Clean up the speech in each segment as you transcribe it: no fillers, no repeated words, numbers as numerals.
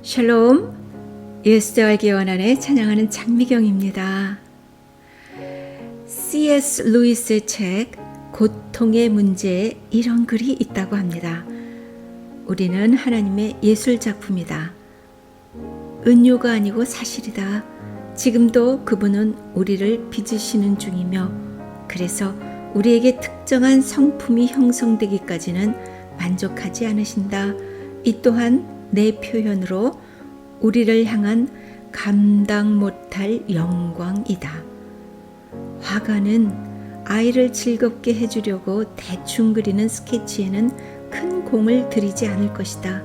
샬롬, 예수도 알기 원한에 찬양하는 장미경입니다. C.S. 루이스의 책 고통의 문제에 이런 글이 있다고 합니다. 우리는 하나님의 예술 작품이다. 은유가 아니고 사실이다. 지금도 그분은 우리를 빚으시는 중이며 그래서 우리에게 특정한 성품이 형성되기까지는 만족하지 않으신다. 이 또한 내 표현으로 우리를 향한 감당 못할 영광이다. 화가는 아이를 즐겁게 해주려고 대충 그리는 스케치에는 큰 공을 들이지 않을 것이다.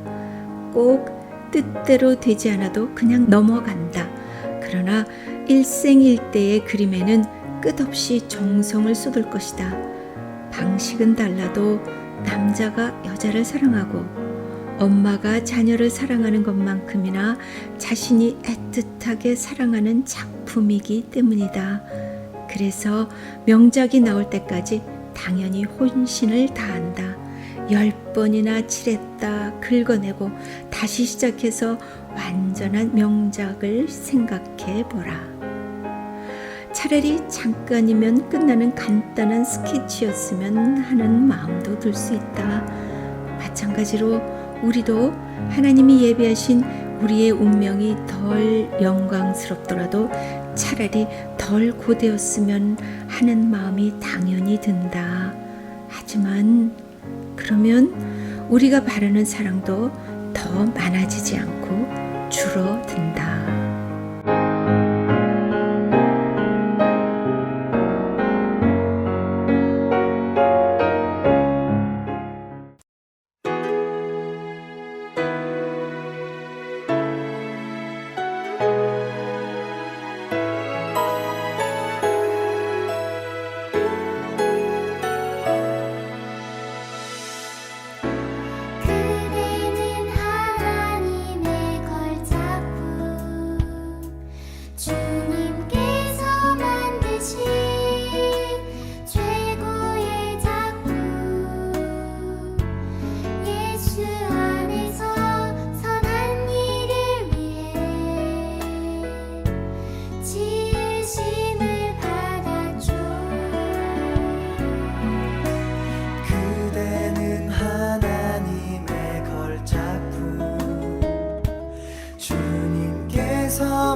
꼭 뜻대로 되지 않아도 그냥 넘어간다. 그러나 일생일대의 그림에는 끝없이 정성을 쏟을 것이다. 방식은 달라도 남자가 여자를 사랑하고 엄마가 자녀를 사랑하는 것만큼이나 자신이 애틋하게 사랑하는 작품이기 때문이다. 그래서 명작이 나올 때까지 당연히 혼신을 다한다. 10번이나 칠했다 긁어내고 다시 시작해서 완전한 명작을 생각해 보라. 차라리 잠깐이면 끝나는 간단한 스케치였으면 하는 마음도 들 수 있다. 마찬가지로 우리도 하나님이 예비하신 우리의 운명이 덜 영광스럽더라도 차라리 덜 고되었으면 하는 마음이 당연히 든다. 하지만 그러면 우리가 바라는 사랑도 더 많아지지 않고 줄어든다.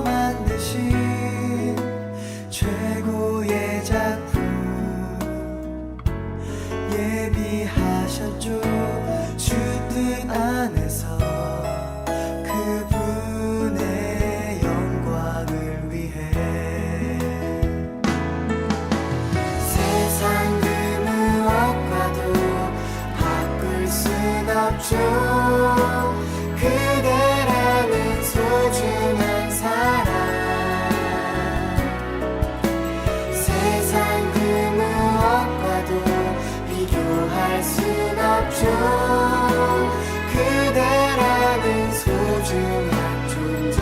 만드신 최고의 작품 예비하셨죠. 주 뜻 안에서 그분의 영광을 위해 세상 그 무엇과도 바꿀 순 없죠. 그대라는 소중한 사랑 세상 그 무엇과도 비교할 순 없죠. 그대라는 소중한 존재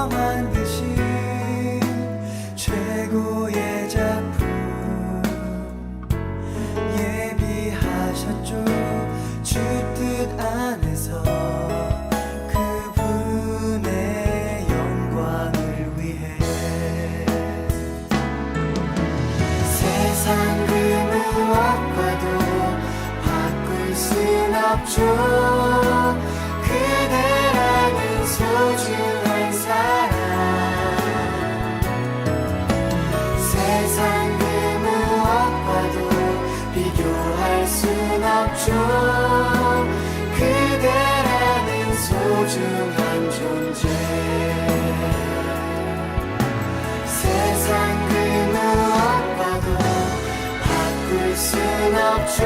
만드신 최고의 작품 예비하셨죠. 주 뜻 안에서 그분의 영광을 위해 세상 그 무엇과도 바꿀 순 없죠. 그대라는 소중한 사랑 세상 그 무엇 소중한 존재 세상 그 무엇과도 바꿀 순 없죠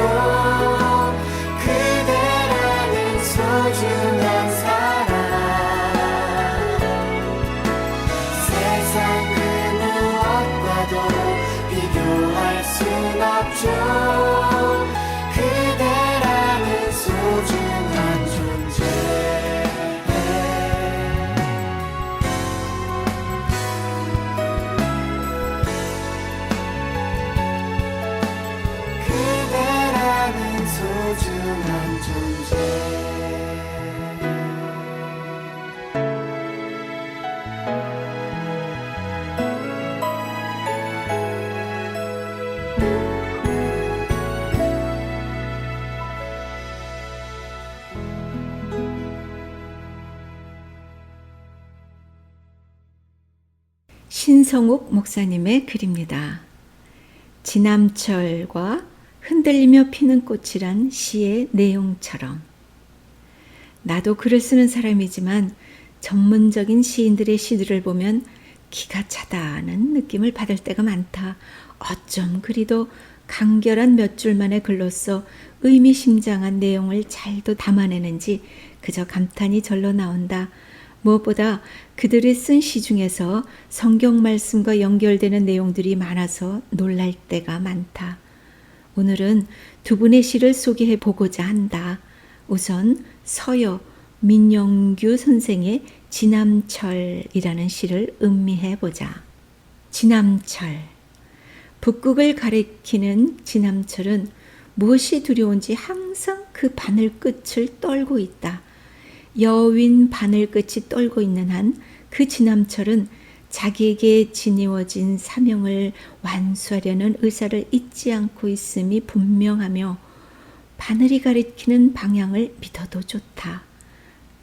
그대라는 소중한 사람 세상 그 무엇과도 비교할 순 없죠 그대라는 소중한 존재 그대라는 소중한 존재 신성욱 목사님의 글입니다. 지남철과 흔들리며 피는 꽃이란 시의 내용처럼 나도 글을 쓰는 사람이지만 전문적인 시인들의 시들을 보면 기가 차다는 느낌을 받을 때가 많다. 어쩜 그리도 간결한 몇 줄만의 글로써 의미심장한 내용을 잘도 담아내는지 그저 감탄이 절로 나온다. 무엇보다 그들이 쓴 시 중에서 성경 말씀과 연결되는 내용들이 많아서 놀랄 때가 많다. 오늘은 두 분의 시를 소개해 보고자 한다. 우선 서여 민영규 선생의 지남철이라는 시를 음미해 보자. 지남철. 북극을 가리키는 지남철은 무엇이 두려운지 항상 그 바늘 끝을 떨고 있다. 여윈 바늘 끝이 떨고 있는 한 그 지남철은 자기에게 지니워진 사명을 완수하려는 의사를 잊지 않고 있음이 분명하며 바늘이 가리키는 방향을 믿어도 좋다.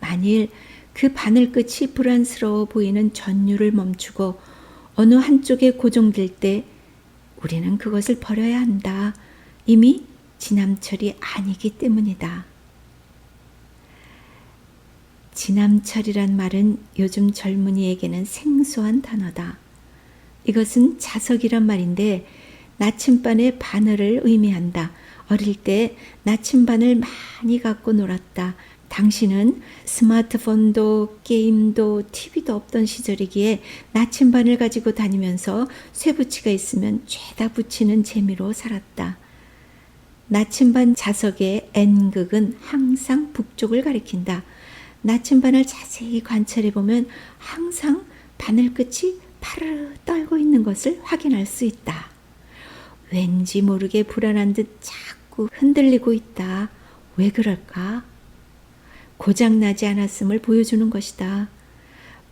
만일 그 바늘 끝이 불안스러워 보이는 전율을 멈추고 어느 한쪽에 고정될 때 우리는 그것을 버려야 한다. 이미 지남철이 아니기 때문이다. 지남철이란 말은 요즘 젊은이에게는 생소한 단어다. 이것은 자석이란 말인데 나침반의 바늘을 의미한다. 어릴 때 나침반을 많이 갖고 놀았다. 당신은 스마트폰도 게임도 TV도 없던 시절이기에 나침반을 가지고 다니면서 쇠붙이가 있으면 죄다 붙이는 재미로 살았다. 나침반 자석의 N극은 항상 북쪽을 가리킨다. 나침반을 자세히 관찰해보면 항상 바늘 끝이 파르르 떨고 있는 것을 확인할 수 있다. 왠지 모르게 불안한 듯 자꾸 흔들리고 있다. 왜 그럴까? 고장나지 않았음을 보여주는 것이다.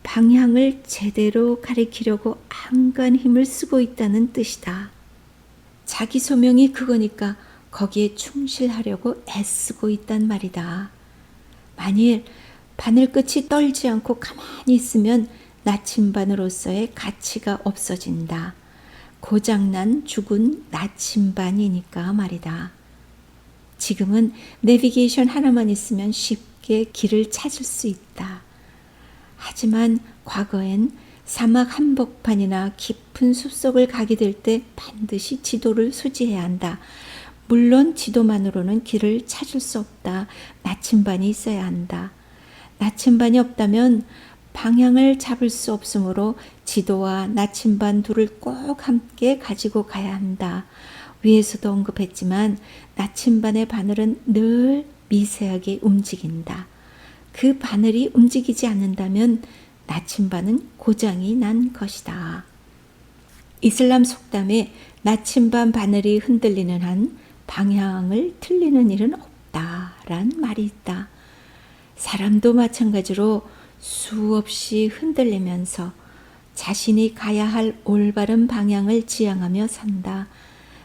방향을 제대로 가리키려고 안간 힘을 쓰고 있다는 뜻이다. 자기 소명이 그거니까 거기에 충실하려고 애쓰고 있단 말이다. 만일 바늘 끝이 떨지 않고 가만히 있으면 나침반으로서의 가치가 없어진다. 고장난 죽은 나침반이니까 말이다. 지금은 내비게이션 하나만 있으면 쉽게 길을 찾을 수 있다. 하지만 과거엔 사막 한복판이나 깊은 숲속을 가게 될 때 반드시 지도를 소지해야 한다. 물론 지도만으로는 길을 찾을 수 없다. 나침반이 있어야 한다. 나침반이 없다면 방향을 잡을 수 없으므로 지도와 나침반 둘을 꼭 함께 가지고 가야 한다. 위에서도 언급했지만 나침반의 바늘은 늘 미세하게 움직인다. 그 바늘이 움직이지 않는다면 나침반은 고장이 난 것이다. 이슬람 속담에 나침반 바늘이 흔들리는 한 방향을 틀리는 일은 없다란 말이 있다. 사람도 마찬가지로 수없이 흔들리면서 자신이 가야 할 올바른 방향을 지향하며 산다.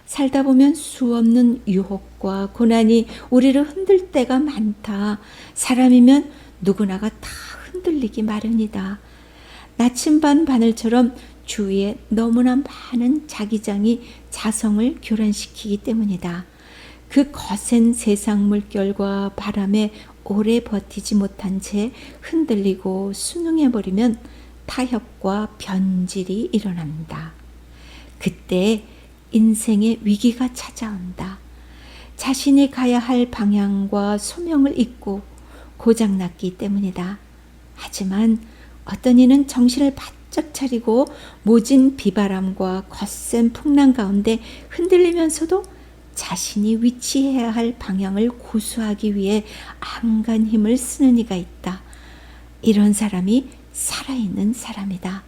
살다 보면 수없는 유혹과 고난이 우리를 흔들 때가 많다. 사람이면 누구나가 다 흔들리기 마련이다. 나침반 바늘처럼 주위에 너무나 많은 자기장이 자성을 교란시키기 때문이다. 그 거센 세상 물결과 바람에 오래 버티지 못한 채 흔들리고 순응해버리면 타협과 변질이 일어난다. 그때 인생의 위기가 찾아온다. 자신이 가야 할 방향과 소명을 잊고 고장났기 때문이다. 하지만 어떤 이는 정신을 바짝 차리고 모진 비바람과 거센 풍랑 가운데 흔들리면서도 자신이 위치해야 할 방향을 고수하기 위해 안간 힘을 쓰는 이가 있다. 이런 사람이 살아있는 사람이다.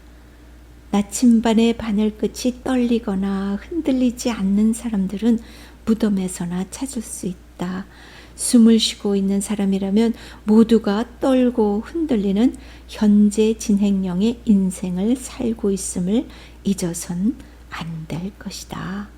나침반의 바늘끝이 떨리거나 흔들리지 않는 사람들은 무덤에서나 찾을 수 있다. 숨을 쉬고 있는 사람이라면 모두가 떨고 흔들리는 현재 진행형의 인생을 살고 있음을 잊어선 안 될 것이다.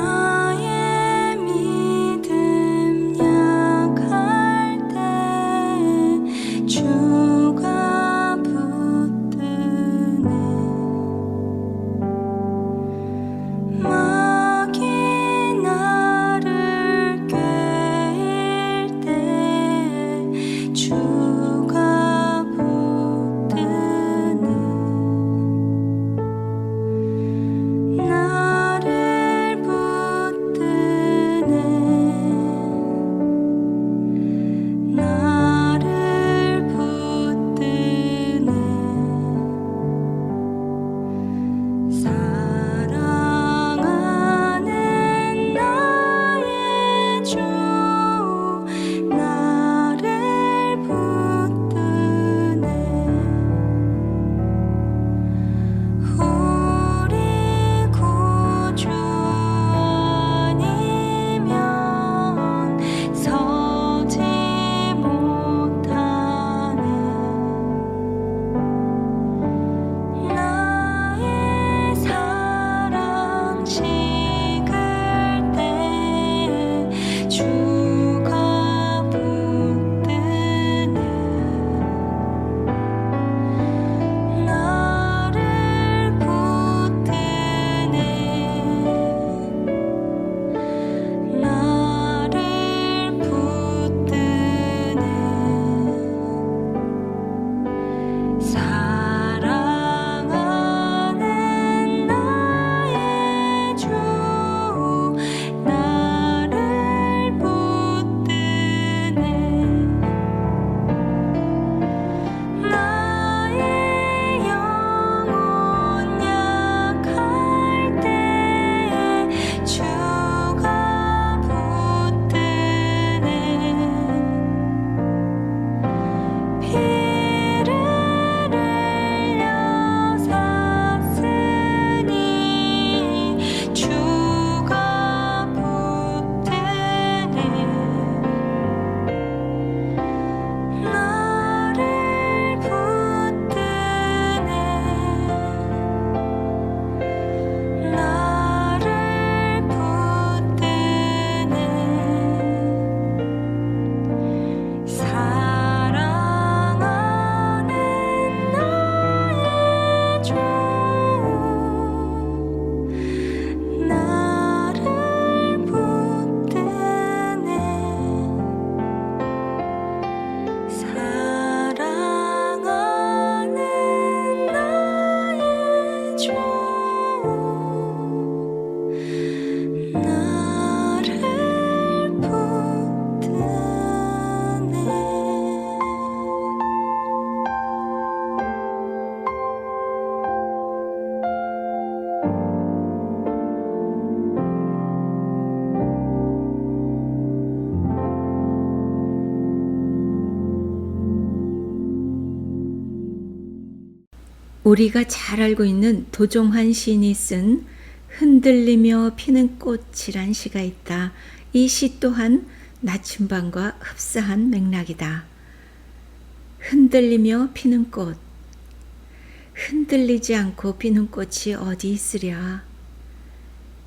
나의 믿음 약할 때 주가 붙드네. 마귀 나를 꾀일 때 주가 붙드네. 나를 붙드네. 나를 붙드네. 사랑하는 나의 주 나를 붙드네. 우리 구주 아니면 서지 못하네. 나의 사랑 식을 때 주가 붙드네. 나를 붙드네. 나를 붙드네. 사랑하는 나의 주 나를 붙드네. 나의 영혼 약할 때 주가 붙드네. 피를 흘려 샀으니 주가 붙드네. 나를 붙드네. 나를 붙드네. 사랑하는 나의 주 나를 붙드네. 사랑하는 나의 주 나를 붙드네. 우리가 잘 알고 있는 도종환 시인이 쓴 흔들리며 피는 꽃이란 시가 있다. 이 시 또한 나침반과 흡사한 맥락이다. 흔들리며 피는 꽃. 흔들리지 않고 피는 꽃이 어디 있으랴.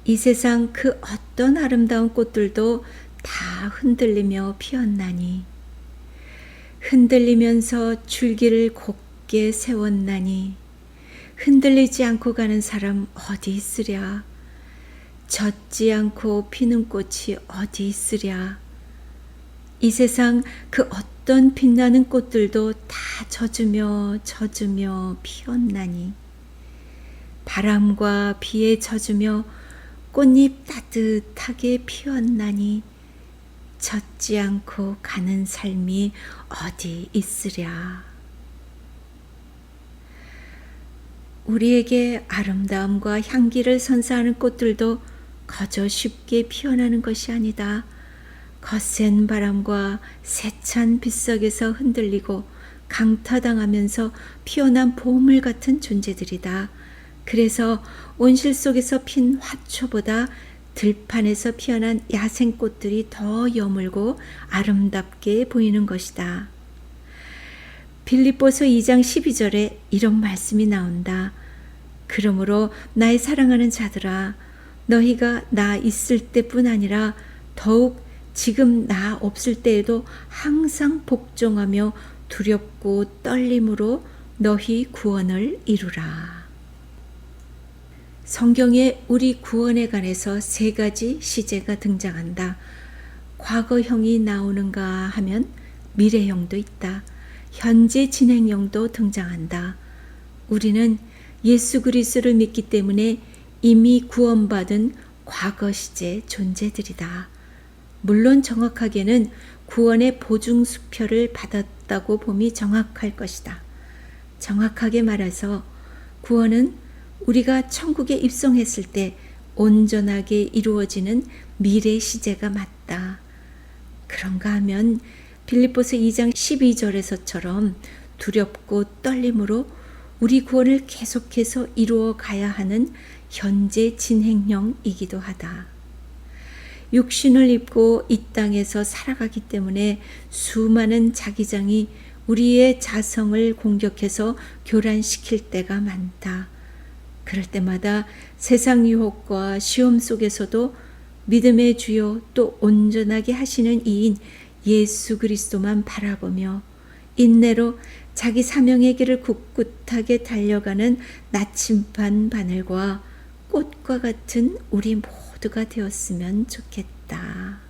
이 세상 그 어떤 아름다운 꽃들도 다 흔들리며 피었나니 흔들리면서 줄기를 곧게 세웠나니 흔들리지 않고 가는 사람 어디 있으랴. 젖지 않고 피는 꽃이 어디 있으랴. 이 세상 그 어떤 빛나는 꽃들도 다 젖으며 피었나니 바람과 비에 젖으며 꽃잎 따뜻하게 피었나니 젖지 않고 가는 삶이 어디 있으랴. 우리에게 아름다움과 향기를 선사하는 꽃들도 거저 쉽게 피어나는 것이 아니다. 거센 바람과 세찬 빗속에서 흔들리고 강타당하면서 피어난 보물 같은 존재들이다. 그래서 온실 속에서 핀 화초보다 들판에서 피어난 야생꽃들이 더 여물고 아름답게 보이는 것이다. 빌립보서 2장 12절에 이런 말씀이 나온다. 그러므로 나의 사랑하는 자들아, 너희가 나 있을 때뿐 아니라 더욱 지금 나 없을 때에도 항상 복종하며 두렵고 떨림으로 너희 구원을 이루라. 성경에 우리 구원에 관해서 세 가지 시제가 등장한다. 과거형이 나오는가 하면 미래형도 있다. 현재 진행형도 등장한다. 우리는 예수 그리스도를 믿기 때문에 이미 구원받은 과거 시제 존재들이다. 물론 정확하게는 구원의 보증수표를 받았다고 봄이 정확할 것이다. 정확하게 말해서 구원은 우리가 천국에 입성했을 때 온전하게 이루어지는 미래 시제가 맞다. 그런가 하면 빌립보서 2장 12절에서처럼 두렵고 떨림으로 우리 구원을 계속해서 이루어 가야 하는 현재 진행형이기도 하다. 육신을 입고 이 땅에서 살아가기 때문에 수많은 자기장이 우리의 자성을 공격해서 교란시킬 때가 많다. 그럴 때마다 세상 유혹과 시험 속에서도 믿음의 주요 또 온전하게 하시는 이인 예수 그리스도만 바라보며 인내로 자기 사명의 길을 꿋꿋하게 달려가는 나침반 바늘과 꽃과 같은 우리 모두가 되었으면 좋겠다.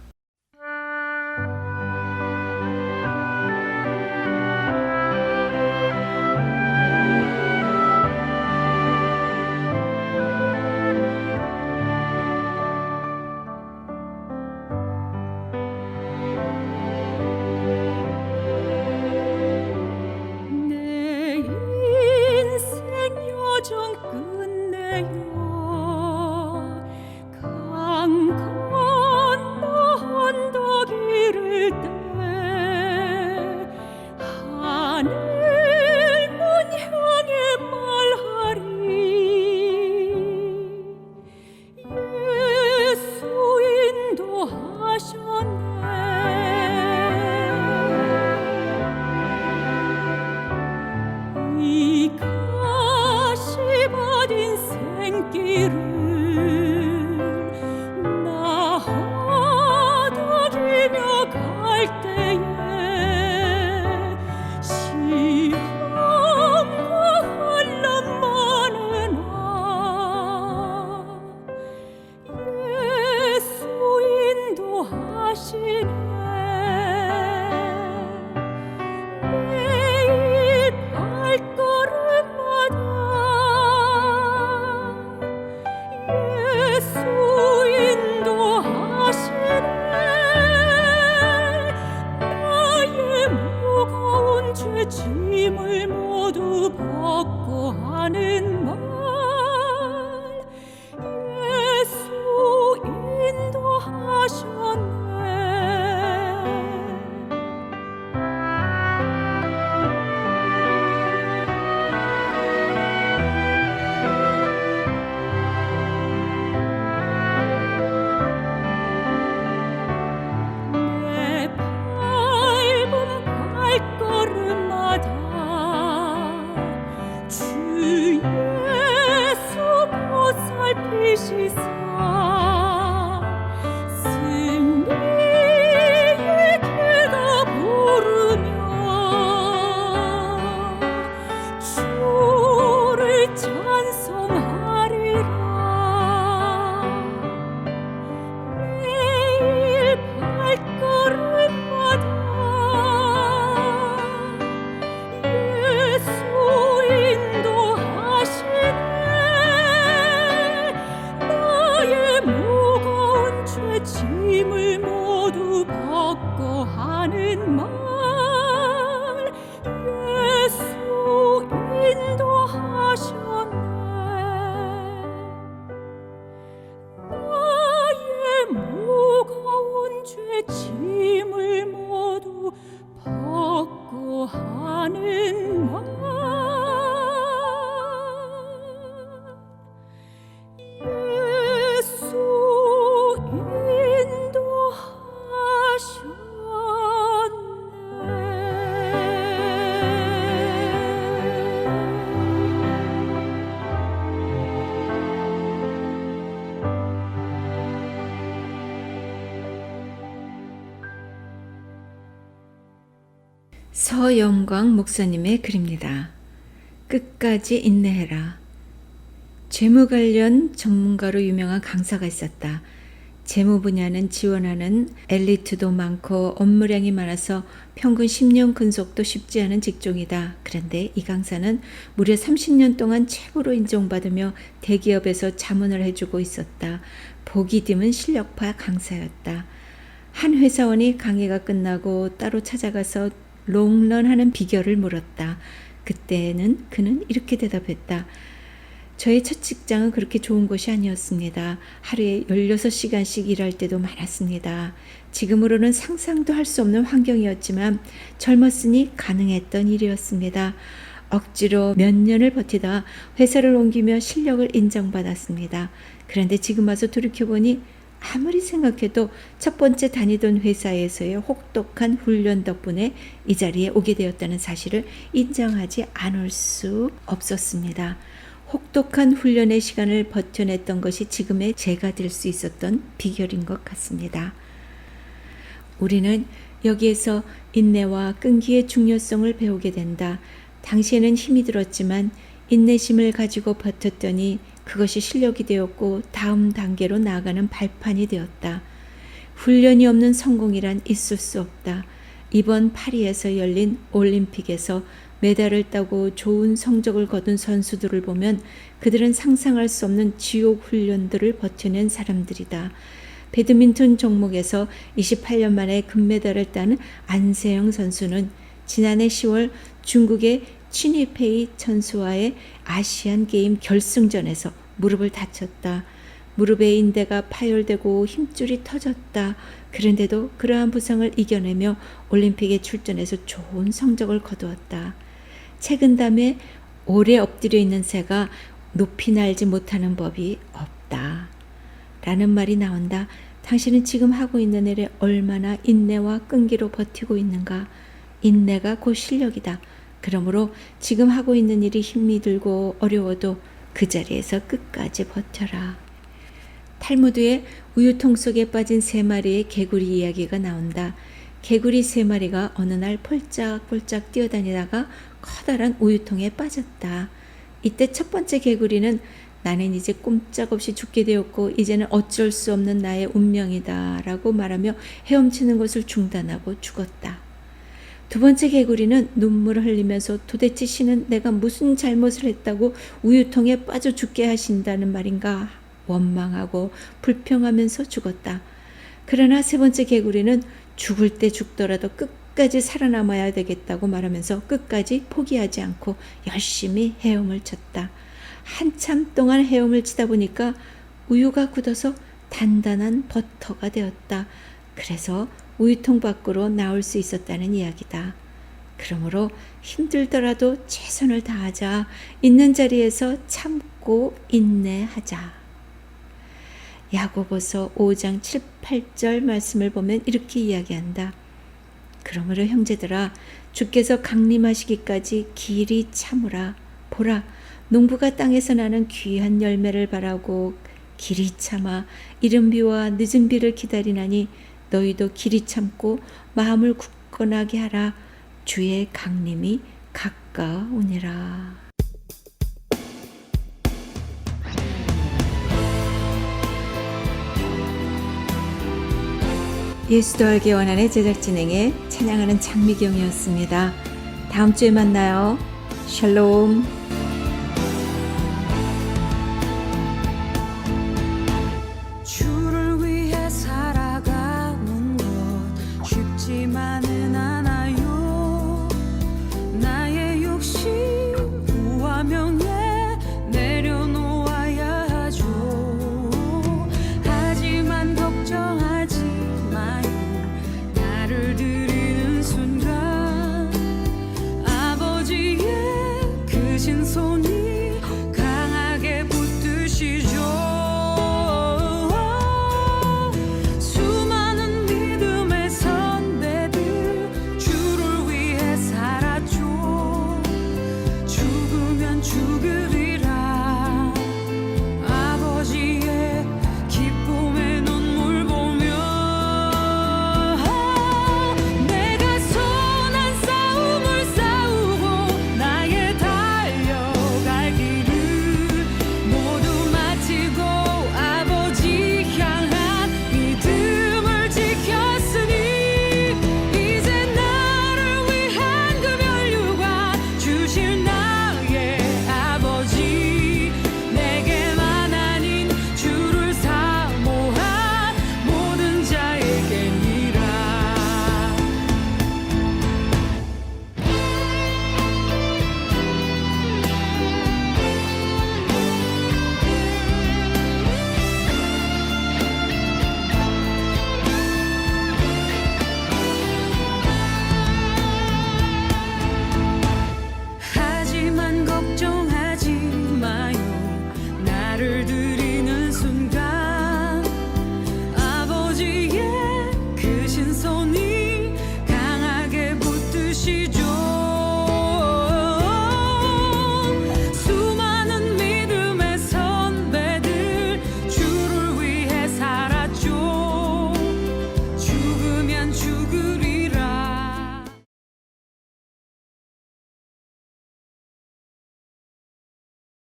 내 인생 여정 끝내요 강 건너 언덕 이를 때 하늘 문 향해 말하리 예수 인도하셨네 이 가시밭 인생길을 나 허덕이며 갈 때에 시험과 환난 많으나 예수 인도하시네 매일 발걸음마다 예수 인도하시네 말 예수 인도하셨네. 나의 무거운 죄 짐을 모두 벗고 하는 말 예수 서영광 목사님의 글입니다. 끝까지 인내해라. 재무 관련 전문가로 유명한 강사가 있었다. 재무 분야는 지원하는 엘리트도 많고 업무량이 많아서 평균 10년 근속도 쉽지 않은 직종이다. 그런데 이 강사는 무려 30년 동안 최고로 인정받으며 대기업에서 자문을 해주고 있었다. 보기 드문 실력파 강사였다. 한 회사원이 강의가 끝나고 따로 찾아가서 롱런하는 비결을 물었다. 그때는 그는 이렇게 대답했다. 저의 첫 직장은 그렇게 좋은 곳이 아니었습니다. 하루에 16시간씩 일할 때도 많았습니다. 지금으로는 상상도 할 수 없는 환경이었지만 젊었으니 가능했던 일이었습니다. 억지로 몇 년을 버티다 회사를 옮기며 실력을 인정받았습니다. 그런데 지금 와서 돌이켜보니 아무리 생각해도 첫 번째 다니던 회사에서의 혹독한 훈련 덕분에 이 자리에 오게 되었다는 사실을 인정하지 않을 수 없었습니다. 혹독한 훈련의 시간을 버텨냈던 것이 지금의 제가 될 수 있었던 비결인 것 같습니다. 우리는 여기에서 인내와 끈기의 중요성을 배우게 된다. 당시에는 힘이 들었지만 인내심을 가지고 버텼더니 그것이 실력이 되었고 다음 단계로 나아가는 발판이 되었다. 훈련이 없는 성공이란 있을 수 없다. 이번 파리에서 열린 올림픽에서 메달을 따고 좋은 성적을 거둔 선수들을 보면 그들은 상상할 수 없는 지옥 훈련들을 버텨낸 사람들이다. 배드민턴 종목에서 28년 만에 금메달을 딴 안세영 선수는 지난해 10월 중국의 취니페이 선수와의 아시안 게임 결승전에서 무릎을 다쳤다. 무릎의 인대가 파열되고 힘줄이 터졌다. 그런데도 그러한 부상을 이겨내며 올림픽에 출전해서 좋은 성적을 거두었다. 책은 다음에 오래 엎드려 있는 새가 높이 날지 못하는 법이 없다. 라는 말이 나온다. 당신은 지금 하고 있는 일에 얼마나 인내와 끈기로 버티고 있는가? 인내가 곧 실력이다. 그러므로 지금 하고 있는 일이 힘이 들고 어려워도 그 자리에서 끝까지 버텨라. 탈무드에 우유통 속에 빠진 3마리의 개구리 이야기가 나온다. 개구리 3마리가 어느 날 폴짝폴짝 뛰어다니다가 커다란 우유통에 빠졌다. 이때 첫 번째 개구리는 나는 이제 꼼짝없이 죽게 되었고 이제는 어쩔 수 없는 나의 운명이다 라고 말하며 헤엄치는 것을 중단하고 죽었다. 두 번째 개구리는 눈물을 흘리면서 도대체 신은 내가 무슨 잘못을 했다고 우유통에 빠져 죽게 하신다는 말인가 원망하고 불평하면서 죽었다. 그러나 세 번째 개구리는 죽을 때 죽더라도 끝까지 살아남아야 되겠다고 말하면서 끝까지 포기하지 않고 열심히 헤엄을 쳤다. 한참 동안 헤엄을 치다 보니까 우유가 굳어서 단단한 버터가 되었다. 그래서 우유통 밖으로 나올 수 있었다는 이야기다. 그러므로 힘들더라도 최선을 다하자. 있는 자리에서 참고 인내하자. 야고보서 5장 7, 8절 말씀을 보면 이렇게 이야기한다. 그러므로 형제들아 주께서 강림하시기까지 길이 참으라. 보라 농부가 땅에서 나는 귀한 열매를 바라고 길이 참아 이른 비와 늦은 비를 기다리나니 너희도 길이 참고 마음을 굳건하게 하라. 주의 강림이 가까우니라. 예수도 알기 원하는 제작 진행의 찬양하는 장미경이었습니다. 다음 주에 만나요. 샬롬.